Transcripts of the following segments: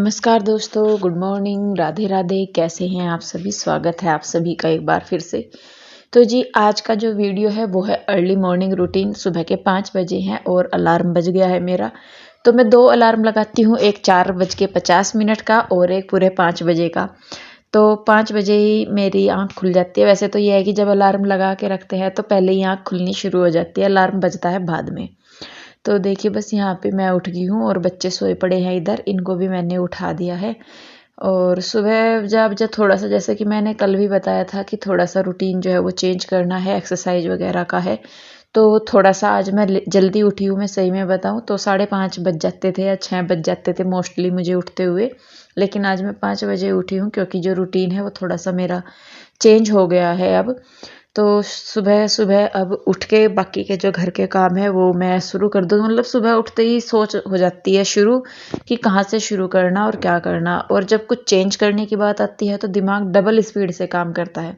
नमस्कार दोस्तों, good morning, Radhe Radhe. कैसे हैं आप सभी? स्वागत है आप सभी का एक बार फिर से। तो जी आज का जो वीडियो है वो है अर्ली मॉर्निंग रूटीन। सुबह के 5 बजे हैं और अलार्म बज गया है मेरा। तो मैं 2 अलार्म लगाती हूँ, एक 4:50 का और एक पूरे 5 बजे का। तो 5 बजे ही मेरी आँख खुल जाती है। वैसे तो ये है कि जब अलार्म लगा के रखते हैं तो पहले ही आँख खुलनी शुरू हो जाती है, अलार्म बजता है बाद में। तो देखिए बस यहाँ पे मैं उठ गई हूँ और बच्चे सोए पड़े हैं इधर, इनको भी मैंने उठा दिया है। और सुबह जब जब थोड़ा सा, जैसे कि मैंने कल भी बताया था कि थोड़ा सा रूटीन जो है वो चेंज करना है, एक्सरसाइज वगैरह का है। तो थोड़ा सा आज मैं जल्दी उठी हूँ। मैं सही में बताऊँ तो 5:30 बज जाते थे या 6 बज जाते थे मोस्टली मुझे उठते हुए। लेकिन आज मैं 5 बजे उठी हूँ क्योंकि जो रूटीन है वो थोड़ा सा मेरा चेंज हो गया है अब। तो सुबह सुबह अब उठ के बाकी के जो घर के काम है वो मैं शुरू कर दूँ। मतलब सुबह उठते ही सोच हो जाती है शुरू कि कहाँ से शुरू करना और क्या करना। और जब कुछ चेंज करने की बात आती है तो दिमाग डबल स्पीड से काम करता है।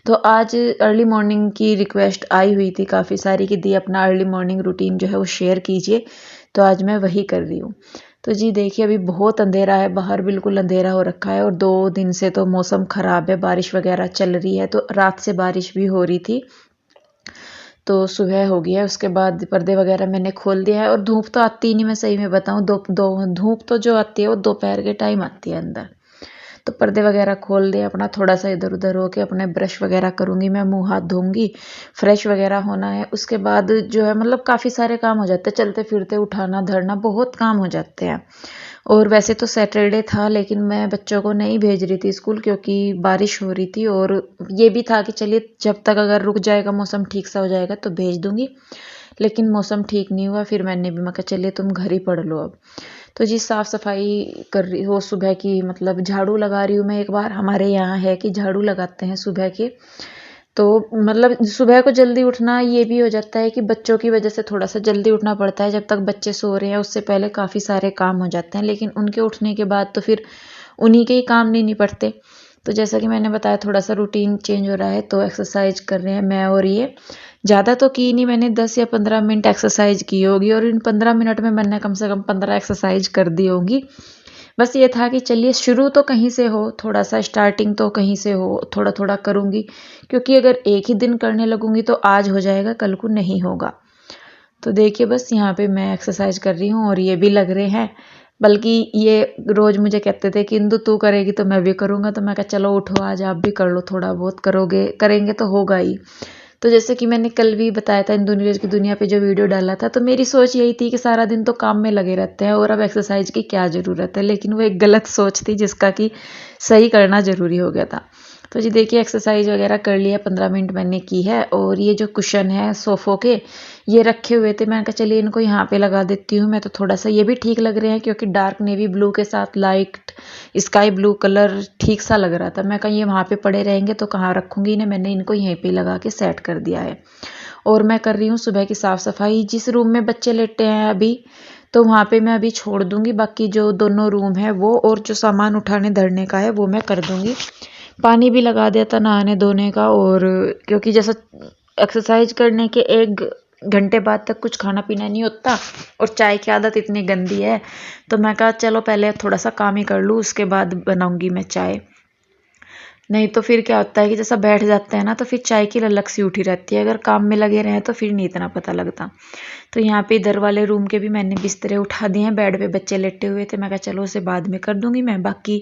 तो आज अर्ली मॉर्निंग की रिक्वेस्ट आई हुई थी काफ़ी सारी कि दी अपना अर्ली मॉर्निंग रूटीन जो है वो शेयर कीजिए। तो आज मैं वही कर रही हूँ। तो जी देखिए अभी बहुत अंधेरा है, बाहर बिल्कुल अंधेरा हो रखा है और 2 दिन से तो मौसम ख़राब है, बारिश वगैरह चल रही है। तो रात से बारिश भी हो रही थी। तो सुबह हो गया है, उसके बाद पर्दे वगैरह मैंने खोल दिया है। और धूप तो आती ही नहीं, मैं सही में बताऊँ। दो दो धूप तो जो आती है वो दोपहर के टाइम आती है अंदर। तो पर्दे वगैरह खोल दिए, अपना थोड़ा सा इधर उधर होके अपने ब्रश वगैरह करूँगी, मैं मुँह हाथ धोऊँगी, फ्रेश वगैरह होना है। उसके बाद जो है मतलब काफ़ी सारे काम हो जाते हैं, चलते फिरते उठाना धरना बहुत काम हो जाते हैं। और वैसे तो सैटरडे था लेकिन मैं बच्चों को नहीं भेज रही थी स्कूल क्योंकि बारिश हो रही थी। और ये भी था कि चलिए जब तक अगर रुक जाएगा मौसम ठीक सा हो जाएगा तो भेज दूँगी। लेकिन मौसम ठीक नहीं हुआ, फिर मैं कहा चलिए तुम घर ही पढ़ लो अब। तो जी साफ़ सफाई कर रही हो सुबह की, मतलब झाड़ू लगा रही हूँ मैं। एक बार हमारे यहाँ है कि झाड़ू लगाते हैं सुबह के। तो मतलब सुबह को जल्दी उठना ये भी हो जाता है कि बच्चों की वजह से थोड़ा सा जल्दी उठना पड़ता है। जब तक बच्चे सो रहे हैं उससे पहले काफ़ी सारे काम हो जाते हैं, लेकिन उनके उठने के बाद तो फिर उन्हीं के ही काम नहीं निपटते। तो जैसा कि मैंने बताया थोड़ा सा रूटीन चेंज हो रहा है। तो एक्सरसाइज कर रहे हैं मैं और ये। ज़्यादा तो की नहीं मैंने, 10 या 15 मिनट एक्सरसाइज की होगी। और इन 15 मिनट में मैंने कम से कम 15 एक्सरसाइज कर दी होगी। बस ये था कि चलिए शुरू तो कहीं से हो, थोड़ा सा स्टार्टिंग तो कहीं से हो, थोड़ा थोड़ा करूँगी। क्योंकि अगर एक ही दिन करने लगूँगी तो आज हो जाएगा, कल को नहीं होगा। तो देखिए बस यहाँ पे मैं एक्सरसाइज कर रही हूँ और ये भी लग रहे हैं। बल्कि ये रोज़ मुझे कहते थे कि इंदु तू करेगी तो मैं भी करूँगा। तो मैं कहा चलो उठो आज आप भी कर लो, थोड़ा बहुत करोगे करेंगे तो होगा ही। तो जैसे कि मैंने कल भी बताया था इंदु नीरज की दुनिया पे जो वीडियो डाला था, तो मेरी सोच यही थी कि सारा दिन तो काम में लगे रहते हैं और अब एक्सरसाइज की क्या ज़रूरत है। लेकिन वो एक गलत सोच थी जिसका कि सही करना ज़रूरी हो गया था। तो जी देखिए एक्सरसाइज वगैरह कर लिया, 15 मिनट मैंने की है। और ये जो कुशन है सोफ़ों के, ये रखे हुए थे, मैंने कहा चलिए इनको यहाँ पे लगा देती हूँ मैं। तो थोड़ा सा ये भी ठीक लग रहे हैं क्योंकि डार्क नेवी ब्लू के साथ लाइट स्काई ब्लू कलर ठीक सा लग रहा था। मैं कहीं ये वहाँ पे पड़े रहेंगे तो कहाँ रखूँगी इन्हें, मैंने इनको यहीं पे लगा के सेट कर दिया है। और मैं कर रही हूँ सुबह की साफ़ सफाई। जिस रूम में बच्चे लेटे हैं अभी, तो वहाँ पे मैं अभी छोड़ दूँगी। बाकी जो दोनों रूम है वो और जो सामान उठाने धरने का है वो मैं कर दूँगी। पानी भी लगा दिया था नहाने धोने का। और क्योंकि जैसा एक्सरसाइज करने के 1 घंटे बाद तक कुछ खाना पीना नहीं होता और चाय की आदत इतनी गंदी है, तो मैं कहा चलो पहले थोड़ा सा काम ही कर लूँ, उसके बाद बनाऊंगी मैं चाय। नहीं तो फिर क्या होता है कि जैसा बैठ जाते हैं ना तो फिर चाय की ललक सी उठी रहती है। अगर काम में लगे रहें तो फिर नहीं इतना पता लगता। तो यहाँ पे इधर वाले रूम के भी मैंने बिस्तरे उठा दिए हैं, बेड पे बच्चे लेटे हुए थे। मैं कहा चलो उसे बाद में कर दूंगी मैं। बाकी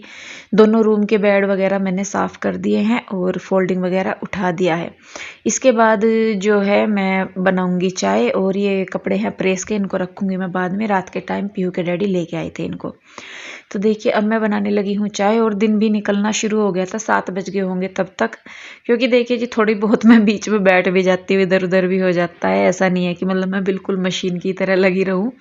दोनों रूम के बेड वगैरह मैंने साफ़ कर दिए हैं और फोल्डिंग वगैरह उठा दिया है। इसके बाद जो है मैं बनाऊंगी चाय। और ये कपड़े हैं प्रेस के, इनको रखूंगी मैं बाद में। रात के टाइम पीहू के डैडी लेके आए थे इनको। तो देखिए अब मैं बनाने लगी हूँ चाय और दिन भी निकलना शुरू हो गया था, 7 बज गए होंगे तब तक। क्योंकि देखिए जी थोड़ी बहुत मैं बीच में बैठ भी जाती हूँ, इधर उधर भी हो जाता है। ऐसा नहीं है कि मतलब मैं बिल्कुल मशीन की तरह लगी रहूँ।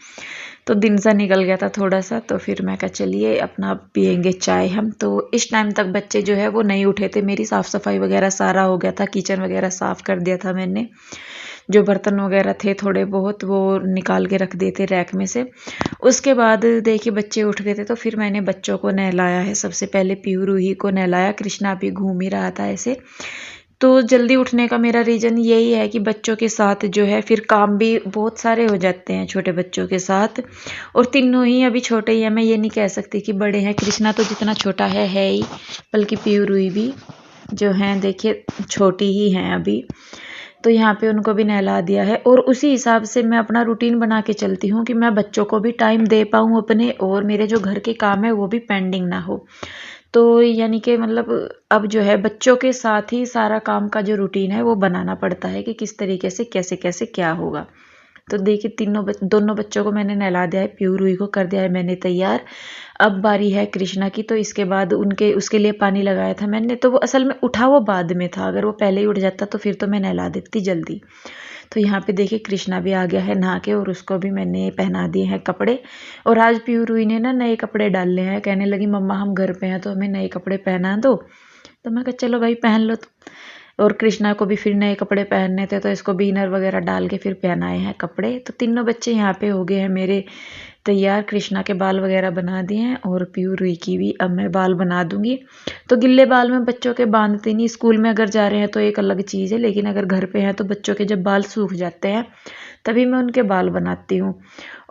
तो दिन सा निकल गया था थोड़ा सा। तो फिर मैं कहा चलिए अपना पियेंगे चाय हम। तो इस टाइम तक बच्चे जो है वो नहीं उठे थे। मेरी साफ़ सफाई वगैरह सारा हो गया था, किचन वगैरह साफ़ कर दिया था मैंने। जो बर्तन वगैरह थे थोड़े बहुत वो निकाल के रख दिए थे रैक में से। उसके बाद देखिए बच्चे उठ गए थे तो फिर मैंने बच्चों को नहलाया है। सबसे पहले पीहू रूही को नहलाया, कृष्णा भी घूम ही रहा था ऐसे। तो जल्दी उठने का मेरा रीज़न यही है कि बच्चों के साथ जो है फिर काम भी बहुत सारे हो जाते हैं छोटे बच्चों के साथ, और तीनों ही अभी छोटे ही हैं। मैं ये नहीं कह सकती कि बड़े हैं, कृष्णा तो जितना छोटा है ही, बल्कि पीयू रुई भी जो हैं देखिए छोटी ही हैं अभी। तो यहाँ पे उनको भी नहला दिया है और उसी हिसाब से मैं अपना रूटीन बना के चलती हूँ कि मैं बच्चों को भी टाइम दे पाऊँ अपने, और मेरे जो घर के काम है वो भी पेंडिंग ना हो। तो यानी कि मतलब अब जो है बच्चों के साथ ही सारा काम का जो रूटीन है वो बनाना पड़ता है कि किस तरीके से कैसे कैसे क्या होगा। तो देखिए दोनों बच्चों को मैंने नहला दिया है, प्यू रुई को कर दिया है मैंने तैयार। अब बारी है कृष्णा की, तो इसके बाद उसके लिए पानी लगाया था मैंने, तो वो असल में उठा वो बाद में था, अगर वो पहले ही उठ जाता तो फिर तो मैं नहला देती जल्दी। तो यहाँ पे देखिए कृष्णा भी आ गया है नहा के, और उसको भी मैंने पहना दिए हैं कपड़े। और आज प्यू रुई ने ना नए कपड़े डालने हैं, कहने लगी मम्मा हम घर पे हैं तो हमें नए कपड़े पहना दो। तो मैं कहा चलो भाई पहन लो। और कृष्णा को भी फिर नए कपड़े पहनने थे, तो इसको बीनर वगैरह डाल के फिर पहनाए हैं कपड़े। तो तीनों बच्चे यहाँ पे हो गए हैं मेरे तैयार। कृष्णा के बाल वगैरह बना दिए हैं और प्यू रुई की भी अब मैं बाल बना दूंगी। तो गिल्ले बाल में बच्चों के बांधती नहीं, स्कूल में अगर जा रहे हैं तो एक अलग चीज़ है, लेकिन अगर घर पे हैं तो बच्चों के जब बाल सूख जाते हैं तभी मैं उनके बाल बनाती हूँ।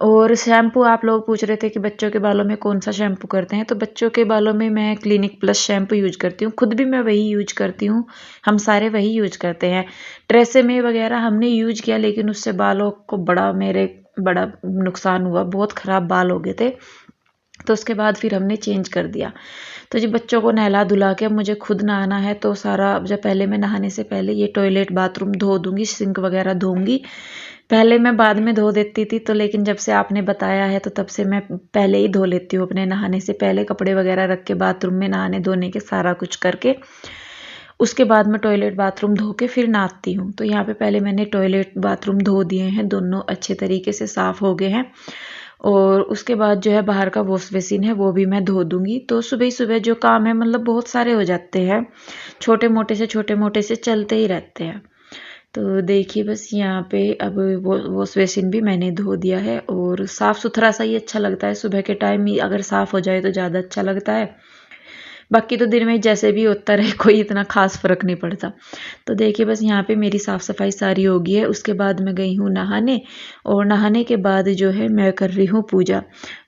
और शैम्पू आप लोग पूछ रहे थे कि बच्चों के बालों में कौन सा शैम्पू करते हैं, तो बच्चों के बालों में मैं क्लिनिक प्लस शैम्पू यूज करती हूँ, खुद भी मैं वही यूज करती हूँ, हम सारे वही यूज करते हैं। ट्रेसेमे वगैरह हमने यूज किया, लेकिन उससे बालों को बड़ा नुकसान हुआ, बहुत ख़राब बाल हो गए थे, तो उसके बाद फिर हमने चेंज कर दिया। तो जी बच्चों को नहला धुला के अब मुझे खुद नहाना है, तो सारा जब पहले मैं नहाने से पहले ये टॉयलेट बाथरूम धो दूंगी, सिंक वगैरह धोऊंगी। पहले मैं बाद में धो देती थी, तो लेकिन जब से आपने बताया है तो तब से मैं पहले ही धो लेती हूँ, अपने नहाने से पहले कपड़े वगैरह रख के बाथरूम में नहाने धोने के सारा कुछ करके, उसके बाद मैं टॉयलेट बाथरूम धो के फिर नहाती हूँ। तो यहाँ पे पहले मैंने टॉयलेट बाथरूम धो दिए हैं, दोनों अच्छे तरीके से साफ़ हो गए हैं। और उसके बाद जो है बाहर का वॉश बेसिन है वो भी मैं धो दूंगी। तो सुबह ही सुबह जो काम है मतलब बहुत सारे हो जाते हैं, छोटे मोटे से चलते ही रहते हैं। तो देखिए बस यहाँ पे अब वो वॉश बेसिन भी मैंने धो दिया है, और साफ़ सुथरा सा ही अच्छा लगता है, सुबह के टाइम ही अगर साफ़ हो जाए तो ज़्यादा अच्छा लगता है। बाकी तो दिन में जैसे भी होता रहे कोई इतना खास फर्क नहीं पड़ता। तो देखिए बस यहाँ पे मेरी साफ़ सफाई सारी हो गई है। उसके बाद मैं गई हूँ नहाने, और नहाने के बाद जो है मैं कर रही हूँ पूजा।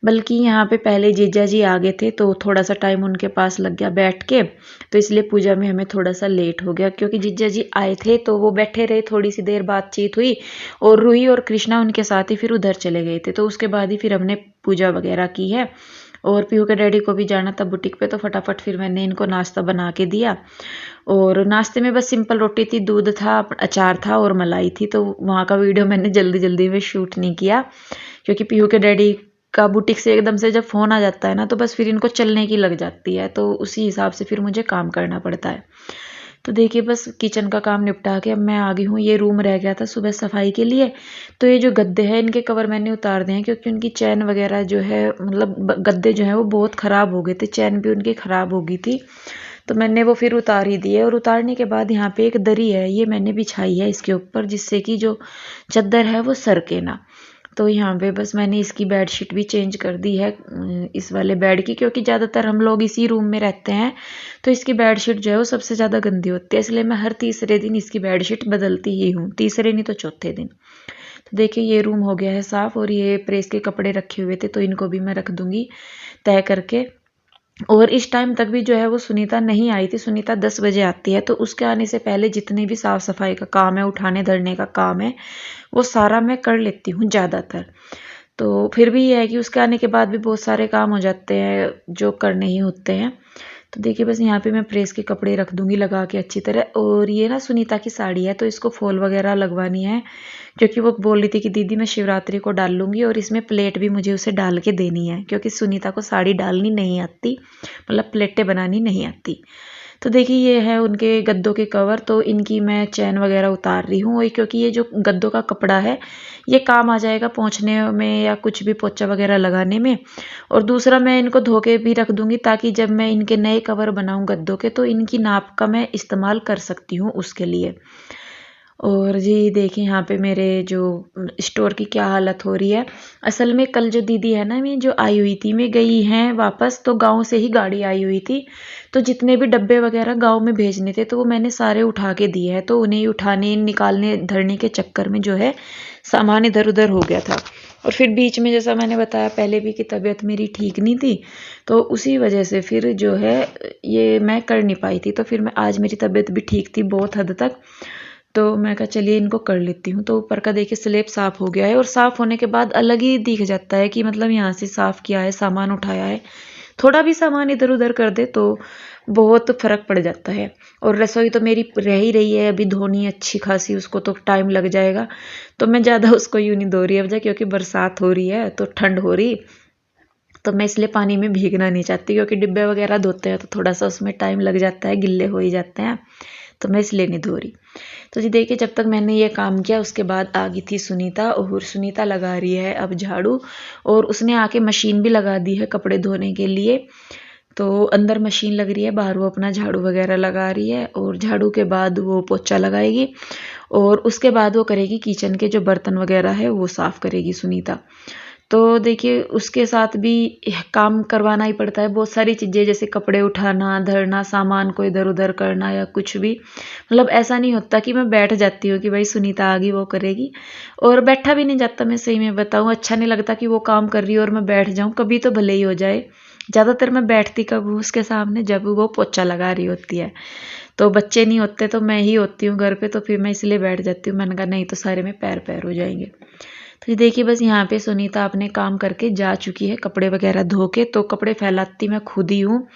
बल्कि यहाँ पे पहले जीजा जी आ गए थे तो थोड़ा सा टाइम उनके पास लग गया बैठ के, तो इसलिए पूजा में हमें थोड़ा सा लेट हो गया, क्योंकि जीजा जी आए थे तो वो बैठे रहे, थोड़ी सी देर बातचीत हुई, और रूही और कृष्णा उनके साथ ही फिर उधर चले गए थे। तो उसके बाद ही फिर हमने पूजा वगैरह की है। और पीहू के डैडी को भी जाना था बुटीक पे, तो फटाफट फिर मैंने इनको नाश्ता बना के दिया। और नाश्ते में बस सिंपल रोटी थी, दूध था, अचार था और मलाई थी। तो वहाँ का वीडियो मैंने जल्दी जल्दी में शूट नहीं किया, क्योंकि पीहू के डैडी का बुटीक से एकदम से जब फ़ोन आ जाता है ना तो बस फिर इनको चलने की लग जाती है, तो उसी हिसाब से फिर मुझे काम करना पड़ता है। तो देखिए बस किचन का काम निपटा के अब मैं आ गई हूँ। ये रूम रह गया था सुबह सफाई के लिए, तो ये जो गद्दे हैं इनके कवर मैंने उतार दिए हैं, क्योंकि उनकी चैन वगैरह जो है मतलब गद्दे जो है वो बहुत ख़राब हो गए थे, चैन भी उनकी ख़राब हो गई थी, तो मैंने वो फिर उतार ही दिए। और उतारने के बाद यहाँ पे एक दरी है, ये मैंने बिछाई है इसके ऊपर, जिससे कि जो चादर है वो सरके ना। तो यहाँ पे बस मैंने इसकी बेडशीट भी चेंज कर दी है, इस वाले बेड की, क्योंकि ज़्यादातर हम लोग इसी रूम में रहते हैं, तो इसकी बेडशीट जो है वो सबसे ज़्यादा गंदी होती है, इसलिए मैं हर तीसरे दिन इसकी बेडशीट बदलती ही हूँ, तीसरे नहीं तो चौथे दिन। तो देखिए ये रूम हो गया है साफ़, और ये प्रेस के कपड़े रखे हुए थे तो इनको भी मैं रख दूँगी तय करके। और इस टाइम तक भी जो है वो सुनीता नहीं आई थी, सुनीता 10 बजे आती है, तो उसके आने से पहले जितने भी साफ़ सफाई का काम है, उठाने धरने का काम है, वो सारा मैं कर लेती हूँ ज़्यादातर। तो फिर भी ये है कि उसके आने के बाद भी बहुत सारे काम हो जाते हैं जो करने ही होते हैं। तो देखिए बस यहाँ पे मैं प्रेस के कपड़े रख दूँगी लगा के अच्छी तरह। और ये ना सुनीता की साड़ी है, तो इसको फॉल वगैरह लगवानी है, क्योंकि वो बोल रही थी कि दीदी मैं शिवरात्रि को डाल लूँगी, और इसमें प्लेट भी मुझे उसे डाल के देनी है, क्योंकि सुनीता को साड़ी डालनी नहीं आती, मतलब प्लेटें बनानी नहीं आती। तो देखिए ये है उनके गद्दों के कवर, तो इनकी मैं चैन वगैरह उतार रही हूँ, क्योंकि ये जो गद्दों का कपड़ा है ये काम आ जाएगा पोंछने में या कुछ भी पोंछा वगैरह लगाने में। और दूसरा मैं इनको धो के भी रख दूँगी, ताकि जब मैं इनके नए कवर बनाऊँ गद्दों के, तो इनकी नाप का मैं इस्तेमाल कर सकती हूँ उसके लिए। और जी देखिए यहाँ पे मेरे जो स्टोर की क्या हालत हो रही है। असल में कल जो दीदी है ना, मैं जो आई हुई थी, मैं गई हैं वापस, तो गांव से ही गाड़ी आई हुई थी। तो जितने भी डब्बे वगैरह गांव में भेजने थे तो वो मैंने सारे उठा के दिए हैं। तो उन्हें उठाने निकालने धरने के चक्कर में जो है सामान इधर उधर हो गया था। और फिर बीच में जैसा मैंने बताया पहले भी कि तबीयत मेरी ठीक नहीं थी, तो उसी वजह से फिर जो है ये मैं कर नहीं पाई थी। तो फिर मैं आज मेरी तबीयत भी ठीक थी बहुत हद तक, तो मैं कहा चलिए इनको कर लेती हूँ। तो ऊपर का देखिए स्लेब साफ़ हो गया है, और साफ़ होने के बाद अलग ही दिख जाता है कि मतलब यहाँ से साफ़ किया है, सामान उठाया है। थोड़ा भी सामान इधर उधर कर दे तो बहुत फ़र्क पड़ जाता है। और रसोई तो मेरी रह ही रही है अभी धोनी अच्छी खासी, उसको तो टाइम लग जाएगा। तो मैं ज़्यादा उसको यूँ नहीं धो रही अब, क्योंकि बरसात हो रही है तो ठंड हो रही, तो मैं इसलिए पानी में भीगना नहीं चाहती, क्योंकि डिब्बे वगैरह धोते हैं तो थोड़ा सा उसमें टाइम लग जाता है, गिल्ले हो ही जाते हैं, तो मैं इसलिए नहीं धो रही। तो जी देखिए जब तक मैंने ये काम किया उसके बाद आ गई थी सुनीता, और सुनीता लगा रही है अब झाड़ू, और उसने आके मशीन भी लगा दी है कपड़े धोने के लिए। तो अंदर मशीन लग रही है, बाहर वो अपना झाड़ू वगैरह लगा रही है, और झाड़ू के बाद वो पोछा लगाएगी, और उसके बाद वो करेगी किचन के जो बर्तन वगैरह है वो साफ़ करेगी सुनीता। तो देखिए उसके साथ भी काम करवाना ही पड़ता है, बहुत सारी चीज़ें जैसे कपड़े उठाना, धरना, सामान को इधर उधर करना या कुछ भी। मतलब ऐसा नहीं होता कि मैं बैठ जाती हूँ कि भाई सुनीता आ गई वो करेगी, और बैठा भी नहीं जाता। मैं सही में बताऊँ, अच्छा नहीं लगता कि वो काम कर रही है और मैं बैठ जाऊँ, कभी तो भले ही हो जाए। ज़्यादातर मैं बैठती कब हूँ उसके सामने, जब वो पोछा लगा रही होती है। तो बच्चे नहीं होते तो मैं ही होती हूँ घर पे, तो फिर मैं इसलिए बैठ जाती हूँ। मैंने कहा नहीं तो सारे में पैर पैर हो जाएंगे। तो ये देखिए बस यहाँ पे सुनीता अपने काम करके जा चुकी है, कपड़े वगैरह धो के। तो कपड़े फैलाती मैं खुद ही हूँ,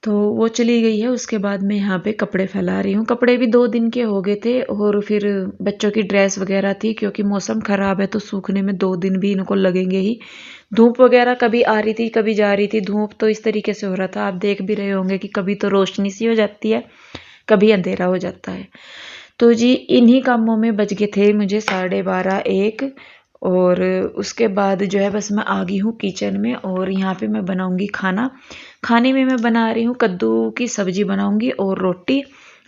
तो वो चली गई है। उसके बाद मैं यहाँ पे कपड़े फैला रही हूँ। कपड़े भी 2 दिन के हो गए थे, और फिर बच्चों की ड्रेस वगैरह थी, क्योंकि मौसम ख़राब है तो सूखने में 2 दिन भी इनको लगेंगे ही। धूप वगैरह कभी आ रही थी कभी जा रही थी। धूप तो इस तरीके से हो रहा था, आप देख भी रहे होंगे कि कभी तो रोशनी सी हो जाती है, कभी अंधेरा हो जाता है। तो जी इन्हीं कामों में बज गए थे मुझे 12:30 1, और उसके बाद जो है बस मैं आ गई हूँ किचन में, और यहाँ पे मैं बनाऊँगी खाना। खाने में मैं बना रही हूँ कद्दू की सब्ज़ी बनाऊँगी और रोटी।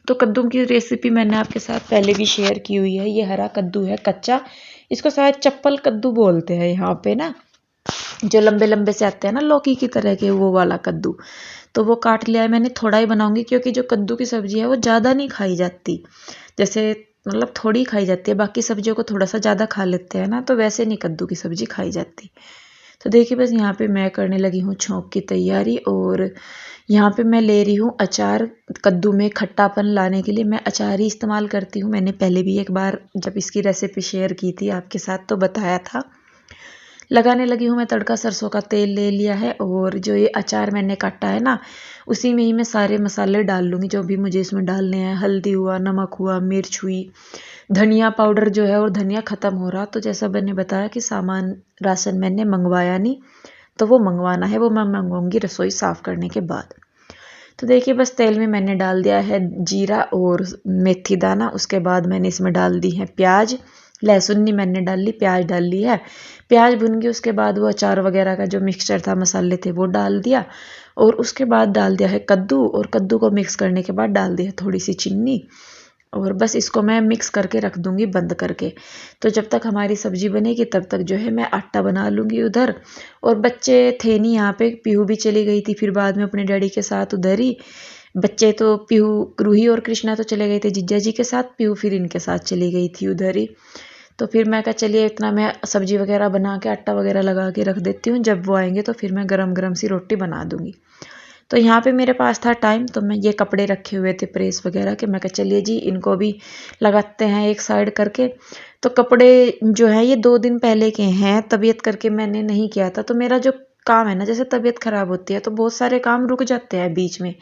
तो कद्दू की रेसिपी मैंने आपके साथ पहले भी शेयर की हुई है। ये हरा कद्दू है कच्चा, इसको शायद चप्पल कद्दू बोलते हैं यहाँ पे ना, जो लंबे लंबे से आते हैं ना लौकी की तरह के, वो वाला कद्दू। तो वो काट लिया है मैंने, थोड़ा ही बनाऊंगी, क्योंकि जो कद्दू की सब्ज़ी है वो ज़्यादा नहीं खाई जाती। जैसे मतलब थोड़ी खाई जाती है, बाकी सब्जियों को थोड़ा सा ज़्यादा खा लेते हैं ना, तो वैसे नहीं कद्दू की सब्ज़ी खाई जाती। तो देखिए बस यहाँ पे मैं करने लगी हूँ छौंक की तैयारी, और यहाँ पे मैं ले रही हूँ अचार। कद्दू में खट्टापन लाने के लिए मैं अचार ही इस्तेमाल करती हूँ। मैंने पहले भी एक बार जब इसकी रेसिपी शेयर की थी आपके साथ तो बताया था। लगाने लगी हूँ मैं तड़का, सरसों का तेल ले लिया है, और जो ये अचार मैंने काटा है ना, उसी में ही मैं सारे मसाले डाल लूँगी जो भी मुझे इसमें डालने हैं। हल्दी हुआ, नमक हुआ, मिर्च हुई, धनिया पाउडर जो है, और धनिया ख़त्म हो रहा तो जैसा मैंने बताया कि सामान राशन मैंने मंगवाया नहीं, तो वो मंगवाना है, वो मैं मंगवाऊँगी रसोई साफ़ करने के बाद। तो देखिए बस तेल में मैंने डाल दिया है जीरा और मेथी दाना। उसके बाद मैंने इसमें डाल दी है प्याज, लहसुन नहीं मैंने डाल ली, प्याज डाल ली है। प्याज भुन गई, उसके बाद वो अचार वगैरह का जो मिक्सचर था, मसाले थे, वो डाल दिया, और उसके बाद डाल दिया है कद्दू, और कद्दू को मिक्स करने के बाद डाल दी है थोड़ी सी चीनी, और बस इसको मैं मिक्स करके रख दूंगी बंद करके। तो जब तक हमारी सब्जी बनेगी तब तक जो है मैं आटा बना लूँगी उधर। और बच्चे थे नहीं यहाँ पे, पीहू भी चली गई थी फिर बाद में अपने डैडी के साथ उधर ही। बच्चे तो पीहू, रूही और कृष्णा तो चले गए थे जीजा जी के साथ, पीहू फिर इनके साथ चली गई थी उधर ही। तो फिर मैं कहा चलिए इतना मैं सब्जी वगैरह बना के आटा वगैरह लगा के रख देती हूँ, जब वो आएंगे तो फिर मैं गरम गरम सी रोटी बना दूँगी। तो यहाँ पे मेरे पास था टाइम, तो मैं ये कपड़े रखे हुए थे प्रेस वगैरह के, मैं कहा चलिए जी इनको भी लगाते हैं एक साइड करके। तो कपड़े जो है ये 2 दिन पहले के हैं, तबीयत करके मैंने नहीं किया था। तो मेरा जो काम है ना, जैसे तबीयत खराब होती है तो बहुत सारे काम रुक जाते हैं बीच में,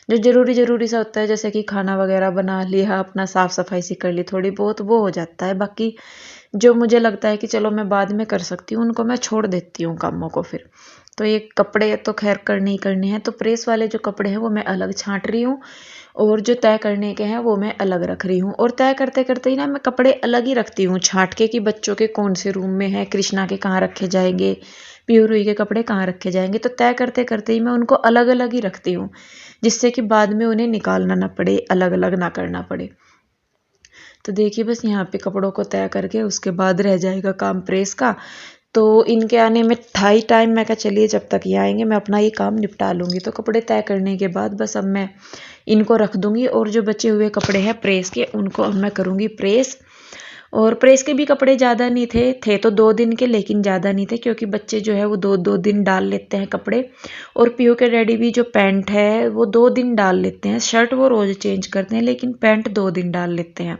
जो ज़रूरी ज़रूरी सा होता है, जैसे कि खाना वगैरह बना लिया, अपना साफ़ सफाई सी कर ली थोड़ी बहुत, वो हो जाता है। बाकी जो मुझे लगता है कि चलो मैं बाद में कर सकती हूँ, उनको मैं छोड़ देती हूँ कामों को फिर। तो ये कपड़े तो खैर करने ही करने हैं, तो प्रेस वाले जो कपड़े हैं वो मैं अलग छांट रही हूँ, और जो तय करने के हैं वो मैं अलग रख रही हूँ। और तय करते करते ही ना मैं कपड़े अलग ही रखती हूँ छांट के, कि बच्चों के कौन से रूम में है, कृष्णा के कहाँ रखे जाएंगे, पीहू रूही के कपड़े कहाँ रखे जाएंगे। तो तय करते करते ही मैं उनको अलग अलग ही रखती हूँ, जिससे कि बाद में उन्हें निकालना ना पड़े, अलग अलग ना करना पड़े। तो तो देखिए बस यहाँ पे कपड़ों को तय करके उसके बाद रह जाएगा काम प्रेस का। तो इनके आने में था ही टाइम, मैं कहा चलिए जब तक ये आएंगे मैं अपना ये काम निपटा लूँगी। तो कपड़े तय करने के बाद बस अब मैं इनको रख दूँगी और जो बचे हुए कपड़े हैं प्रेस के उनको अब मैं करूँगी प्रेस। और प्रेस के भी कपड़े ज़्यादा नहीं थे तो 2 दिन के, लेकिन ज़्यादा नहीं थे क्योंकि बच्चे जो है वो 2-2 दिन डाल लेते हैं कपड़े। और पीयू के डैडी भी जो पैंट है वो 2 दिन डाल लेते हैं, शर्ट वो रोज़ चेंज करते हैं लेकिन पैंट 2 दिन डाल लेते हैं।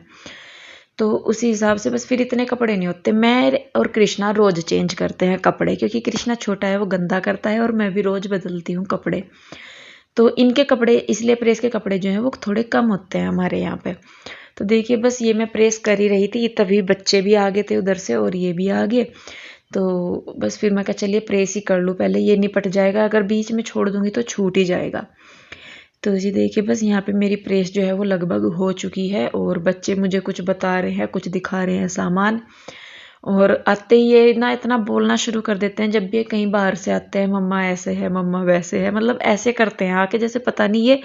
तो उसी हिसाब से बस फिर इतने कपड़े नहीं होते। मैं और कृष्णा रोज़ चेंज करते हैं कपड़े, क्योंकि कृष्णा छोटा है वो गंदा करता है और मैं भी रोज़ बदलती हूँ कपड़े। तो इनके कपड़े इसलिए प्रेस के कपड़े जो हैं वो थोड़े कम होते हैं हमारे यहाँ पे। तो देखिए बस ये मैं प्रेस कर ही रही थी, तभी बच्चे भी आ गए थे उधर से और ये भी आ गए। तो बस फिर मैं कहा चलिए प्रेस ही कर लूँ पहले, ये निपट जाएगा, अगर बीच में छोड़ दूँगी तो छूट ही जाएगा। तो जी देखिए बस यहाँ पे मेरी प्रेस जो है वो लगभग हो चुकी है और बच्चे मुझे कुछ बता रहे हैं, कुछ दिखा रहे हैं सामान। और आते ही ये ना इतना बोलना शुरू कर देते हैं जब भी ये कहीं बाहर से आते हैं, मम्मा ऐसे है, मम्मा वैसे है, मतलब ऐसे करते हैं आके जैसे पता नहीं ये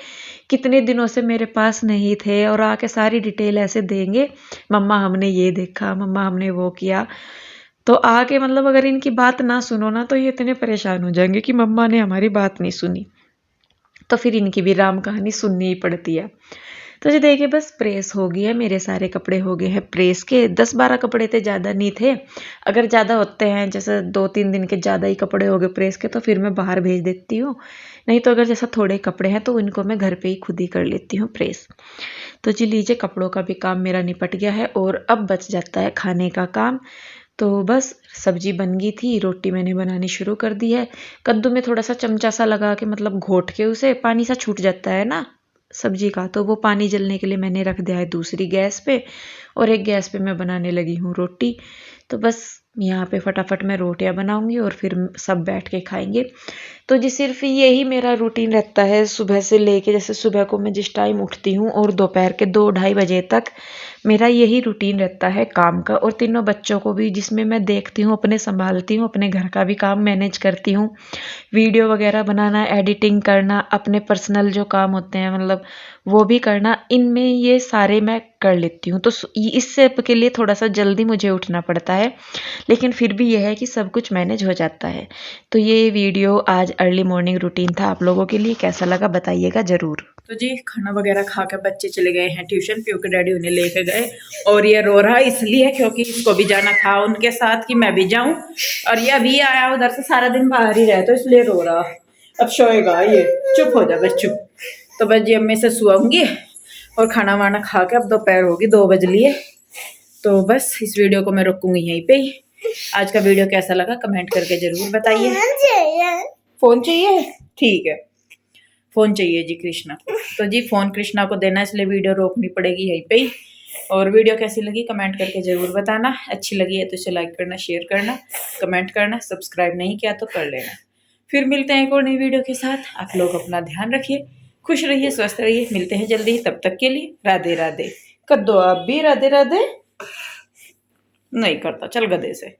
कितने दिनों से मेरे पास नहीं थे, और आके सारी डिटेल ऐसे देंगे, मम्मा हमने ये देखा, मम्मा हमने वो किया। तो आके मतलब अगर इनकी बात ना सुनो ना तो ये इतने परेशान हो जाएंगे कि मम्मा ने हमारी बात नहीं सुनी। तो फिर इनकी भी राम कहानी सुननी ही पड़ती है। तो जी देखिए बस प्रेस हो गई है, मेरे सारे कपड़े हो गए हैं प्रेस के। 10-12 कपड़े थे, ज़्यादा नहीं थे। अगर ज़्यादा होते हैं जैसे 2-3 दिन के ज़्यादा ही कपड़े हो गए प्रेस के तो फिर मैं बाहर भेज देती हूँ, नहीं तो अगर जैसा थोड़े कपड़े हैं तो इनको मैं घर पे ही खुद ही कर लेती हूँ प्रेस। तो जी लीजिए कपड़ों का भी काम मेरा निपट गया है और अब बच जाता है खाने का काम। तो बस सब्जी बन गई थी, रोटी मैंने बनानी शुरू कर दी है। कद्दू में थोड़ा सा चमचा सा लगा के मतलब घोट के उसे पानी सा छूट जाता है ना सब्जी का, तो वो पानी जलने के लिए मैंने रख दिया है दूसरी गैस पे, और एक गैस पे मैं बनाने लगी हूँ रोटी। तो बस यहाँ पे फटाफट मैं रोटियाँ बनाऊंगी और फिर सब बैठ के खाएंगे। तो जी सिर्फ यही मेरा रूटीन रहता है सुबह से लेके, जैसे सुबह को मैं जिस टाइम उठती हूँ और दोपहर के 2-2:30 बजे तक मेरा यही रूटीन रहता है काम का। और तीनों बच्चों को भी, जिसमें मैं देखती हूँ, अपने संभालती हूँ, अपने घर का भी काम मैनेज करती हूँ, वीडियो वगैरह बनाना, एडिटिंग करना, अपने पर्सनल जो काम होते हैं मतलब वो भी करना, इनमें ये सारे मैं कर लेती हूँ। तो इस सब के लिए थोड़ा सा जल्दी मुझे उठना पड़ता है, लेकिन फिर भी यह है कि सब कुछ मैनेज हो जाता है। तो ये वीडियो आज अर्ली मॉर्निंग रूटीन था आप लोगों के लिए, कैसा लगा बताइएगा ज़रूर। तो जी खाना वगैरह खा कर बच्चे चले गए हैं ट्यूशन, पीयू के डैडी उन्हें लेके गए, और ये रो रहा इसलिए क्योंकि इसको भी जाना था उनके साथ कि मैं भी जाऊं, और ये अभी आया उधर से, सारा दिन बाहर ही रहे तो इसलिए रो रहा। अब सोएगा ये, चुप हो जा बस चुप। तो बस जी अम्मी से सुआऊंगी और खाना वाना खा के, अब दोपहर होगी 2 बज लिए। तो बस इस वीडियो को मैं रोकूंगी यहीं पे ही। आज का वीडियो कैसा लगा कमेंट करके जरूर बताइए। फोन चाहिए, ठीक है फोन चाहिए जी कृष्णा को, तो जी फोन कृष्णा को देना, इसलिए वीडियो रोकनी पड़ेगी यहीं पे ही। और वीडियो कैसी लगी कमेंट करके जरूर बताना, अच्छी लगी है तो इसे लाइक करना, शेयर करना, कमेंट करना, सब्सक्राइब नहीं किया तो कर लेना। फिर मिलते हैं एक और नई वीडियो के साथ। आप लोग अपना ध्यान रखिए, खुश रहिए, स्वस्थ रहिए, मिलते हैं जल्दी, तब तक के लिए राधे राधे। कर दो आप भी राधे राधे, नहीं करता चल गधे से।